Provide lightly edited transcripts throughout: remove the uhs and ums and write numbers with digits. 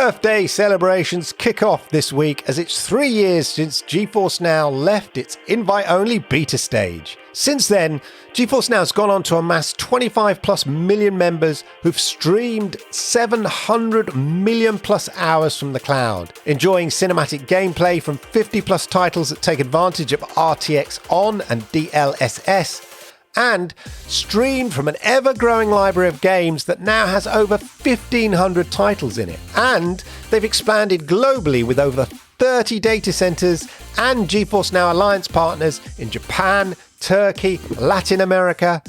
Birthday celebrations kick off this week as it's 3 years since GeForce Now left its invite-only beta stage. Since then, GeForce Now's gone on to amass 25 plus million members who've streamed 700 million plus hours from the cloud, enjoying cinematic gameplay from 50 plus titles that take advantage of RTX On and DLSS, and streamed from an ever-growing library of games that now has over 1,500 titles in it. And they've expanded globally with over 30 data centers and GeForce Now Alliance partners in Japan, Turkey, Latin America,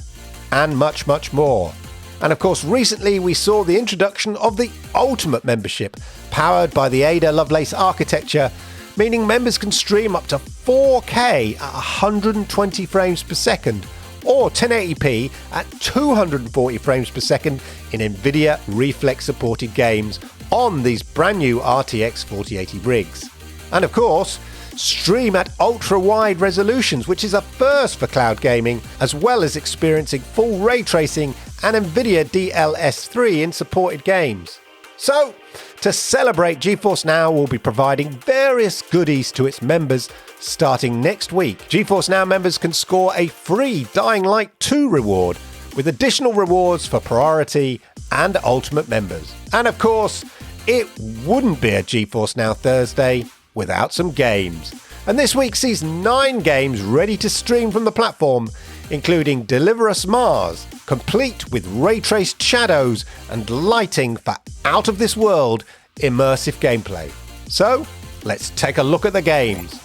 and much, much more. And of course, recently we saw the introduction of the Ultimate membership, powered by the Ada Lovelace architecture, meaning members can stream up to 4K at 120 frames per second, or 1080p at 240 frames per second in NVIDIA Reflex-supported games on these brand new RTX 4080 rigs. And of course, stream at ultra-wide resolutions, which is a first for cloud gaming, as well as experiencing full ray tracing and NVIDIA DLS3 in supported games. So, to celebrate, GeForce Now will be providing various goodies to its members starting next week. GeForce Now members can score a free Dying Light 2 reward, with additional rewards for Priority and Ultimate members. And of course, it wouldn't be a GeForce Now Thursday without some games. And this week sees 9 games ready to stream from the platform, including Deliver Us Mars, complete with ray-traced shadows and lighting for out-of-this-world immersive gameplay. So, let's take a look at the games.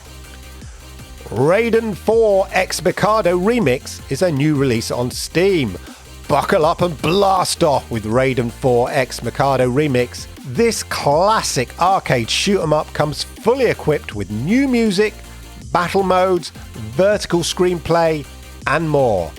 Raiden 4 x Picardo Remix is a new release on Steam. Buckle up and blast off with Raiden 4 x Picardo Remix. This classic arcade shoot-'em-up comes fully equipped with new music, battle modes, vertical screenplay, and more.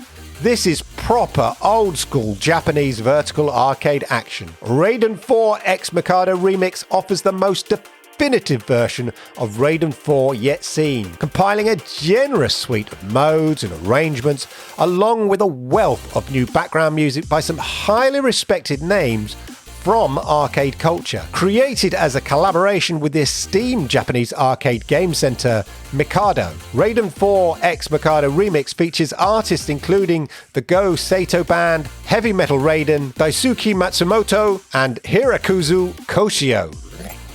This is proper old-school Japanese vertical arcade action. Raiden 4 x Picardo Remix offers the most definitive version of Raiden 4 yet seen, compiling a generous suite of modes and arrangements, along with a wealth of new background music by some highly respected names from arcade culture. Created as a collaboration with the esteemed Japanese arcade game center Picardo, Raiden 4 x Picardo Remix features artists including the Go Sato Band, Heavy Metal Raiden, Daisuke Matsumoto, and Hirakuzu Koshio.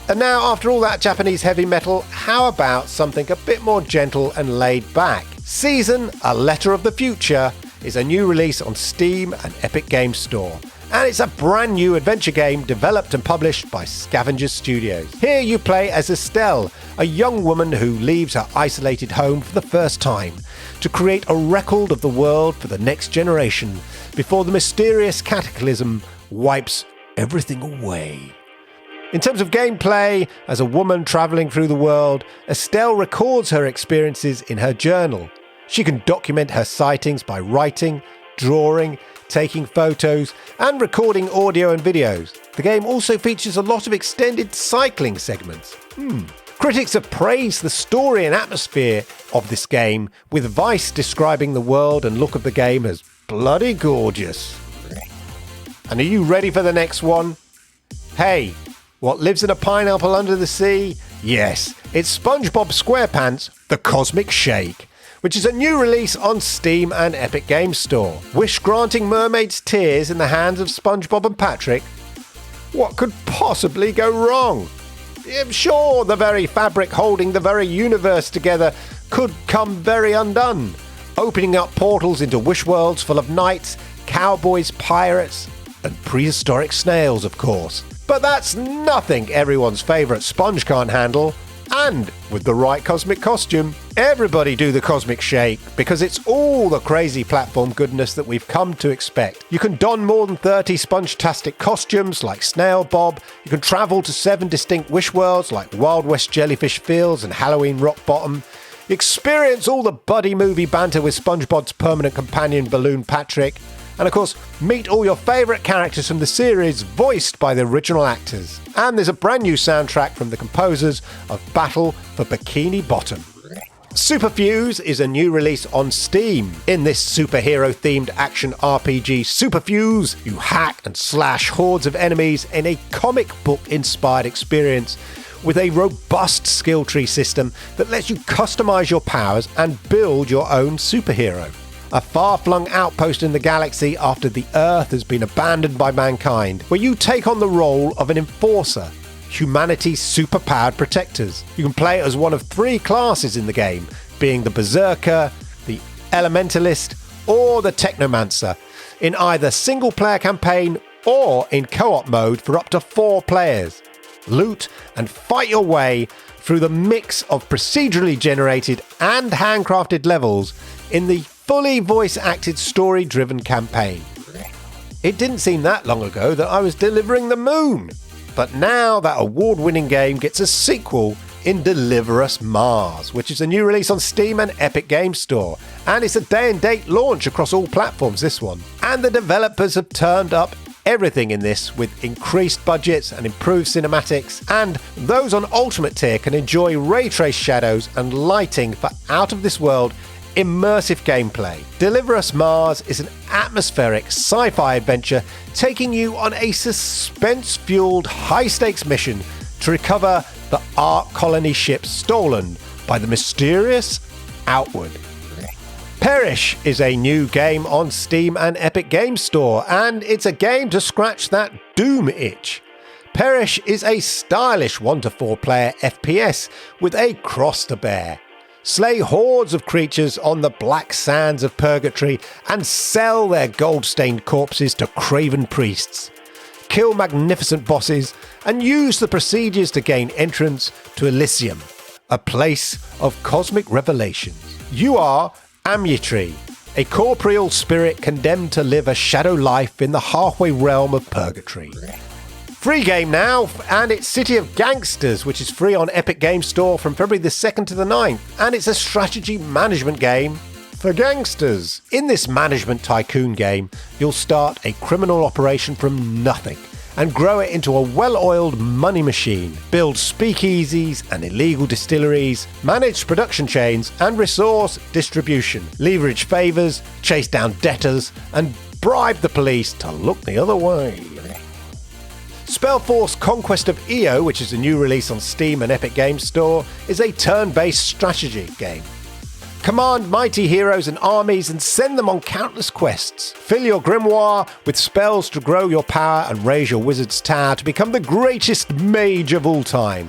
And now, after all that Japanese heavy metal, how about something a bit more gentle and laid back? Season, A Letter of the Future, is a new release on Steam and Epic Games Store. And it's a brand new adventure game developed and published by Scavenger Studios. Here you play as Estelle, a young woman who leaves her isolated home for the first time to create a record of the world for the next generation before the mysterious cataclysm wipes everything away. In terms of gameplay, as a woman traveling through the world, Estelle records her experiences in her journal. She can document her sightings by writing, drawing, taking photos, and recording audio and videos. The game also features a lot of extended cycling segments. Critics have praised the story and atmosphere of this game, with Vice describing the world and look of the game as bloody gorgeous. And are you ready for the next one? Hey, what lives in a pineapple under the sea? Yes, it's SpongeBob SquarePants, The Cosmic Shake, which is a new release on Steam and Epic Games Store. Wish-granting mermaids' tears in the hands of SpongeBob and Patrick? What could possibly go wrong? Sure, the very fabric holding the very universe together could come very undone, opening up portals into wish worlds full of knights, cowboys, pirates, and prehistoric snails, of course. But that's nothing everyone's favourite sponge can't handle. And with the right cosmic costume, everybody do the Cosmic Shake, because it's all the crazy platform goodness that we've come to expect. You can don more than 30 sponge-tastic costumes like Snail Bob, you can travel to 7 distinct wish worlds like Wild West Jellyfish Fields and Halloween Rock Bottom, experience all the buddy movie banter with SpongeBob's permanent companion Balloon Patrick, and of course, meet all your favourite characters from the series voiced by the original actors. And there's a brand new soundtrack from the composers of Battle for Bikini Bottom. Super Fuse is a new release on Steam. In this superhero-themed action RPG Super Fuse, you hack and slash hordes of enemies in a comic book-inspired experience with a robust skill tree system that lets you customize your powers and build your own superhero. A far-flung outpost in the galaxy after the Earth has been abandoned by mankind, where you take on the role of an enforcer, humanity's superpowered protectors. You can play as one of 3 classes in the game, being the Berserker, the Elementalist, or the Technomancer, in either single-player campaign or in co-op mode for up to 4 players. Loot and fight your way through the mix of procedurally generated and handcrafted levels in the fully voice-acted story-driven campaign. It didn't seem that long ago that I was delivering the moon. But now that award-winning game gets a sequel in Deliver Us Mars, which is a new release on Steam and Epic Games Store. And it's a day-and-date launch across all platforms, this one. And the developers have turned up everything in this with increased budgets and improved cinematics. And those on Ultimate Tier can enjoy ray-traced shadows and lighting for out-of-this-world immersive gameplay. Deliver Us Mars is an atmospheric sci-fi adventure taking you on a suspense-fueled high-stakes mission to recover the Ark colony ship stolen by the mysterious Outward. Perish is a new game on Steam and Epic Games Store, and it's a game to scratch that Doom itch. Perish is a stylish 1-to-4 player FPS with a cross to bear. Slay hordes of creatures on the black sands of purgatory and sell their gold-stained corpses to craven priests. Kill magnificent bosses and use the procedures to gain entrance to Elysium, a place of cosmic revelations. You are Amutri, a corporeal spirit condemned to live a shadow life in the halfway realm of purgatory. Free game now, and it's City of Gangsters, which is free on Epic Games Store from February the 2nd to the 9th, and it's a strategy management game for gangsters. In this management tycoon game, you'll start a criminal operation from nothing and grow it into a well-oiled money machine, build speakeasies and illegal distilleries, manage production chains and resource distribution, leverage favours, chase down debtors, and bribe the police to look the other way. Spellforce Conquest of Io, which is a new release on Steam and Epic Games Store, is a turn-based strategy game. Command mighty heroes and armies and send them on countless quests. Fill your grimoire with spells to grow your power and raise your wizard's tower to become the greatest mage of all time.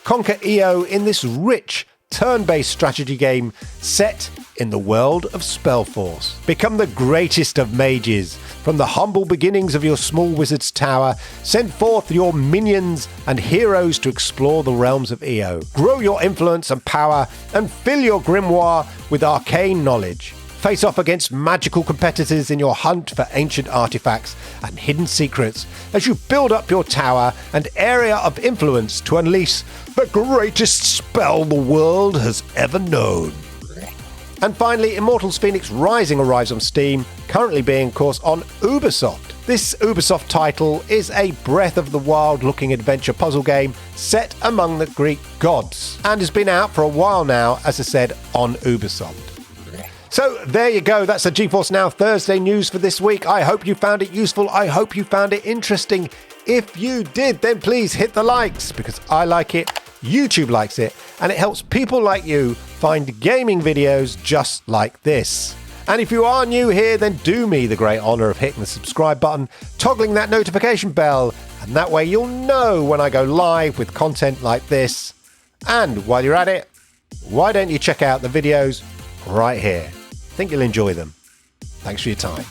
Conquer Io in this rich, turn-based strategy game set in the world of Spellforce. Become the greatest of mages. From the humble beginnings of your small wizard's tower, send forth your minions and heroes to explore the realms of Io. Grow your influence and power and fill your grimoire with arcane knowledge. Face off against magical competitors in your hunt for ancient artifacts and hidden secrets as you build up your tower and area of influence to unleash the greatest spell the world has ever known. And finally, Immortals Phoenix Rising arrives on Steam, currently being, of course, on Ubisoft. This Ubisoft title is a Breath of the Wild-looking adventure puzzle game set among the Greek gods, and has been out for a while now, as I said, on Ubisoft. So there you go, that's the GeForce Now Thursday news for this week. I hope you found it useful, I hope you found it interesting. If you did, then please hit the likes, because I like it, YouTube likes it, and it helps people like you find gaming videos just like this. And if you are new here, then do me the great honour of hitting the subscribe button, toggling that notification bell, and that way you'll know when I go live with content like this. And while you're at it, why don't you check out the videos right here? I think you'll enjoy them. Thanks for your time.